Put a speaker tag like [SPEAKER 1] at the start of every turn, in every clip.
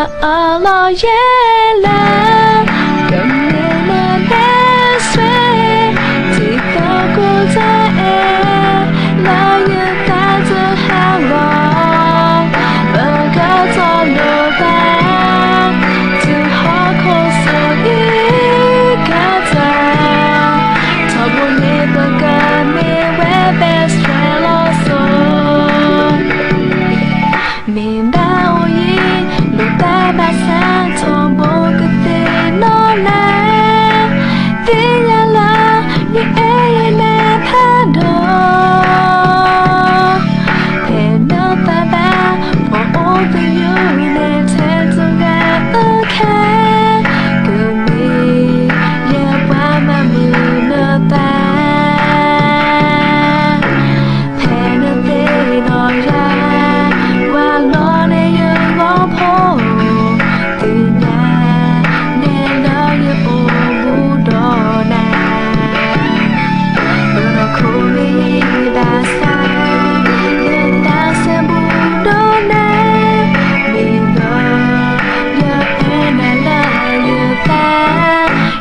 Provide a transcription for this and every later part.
[SPEAKER 1] 呀老爷啦，跟你们的水，几道过在老爷带着海浪，不该走路吧，只好哭诉一个字，超过你的歌，你会被水啰嗦。明白无意，路带把伞，从某个地弄来，地呀啦，你爱那怕多，陪那爸爸，我我的有你才走该不开，跟你也慢慢不能带，陪那地老呀。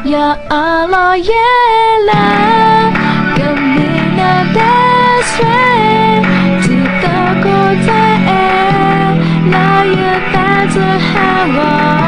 [SPEAKER 1] 呀老爷啦，跟你那的水，记得过在老爷带着海浪。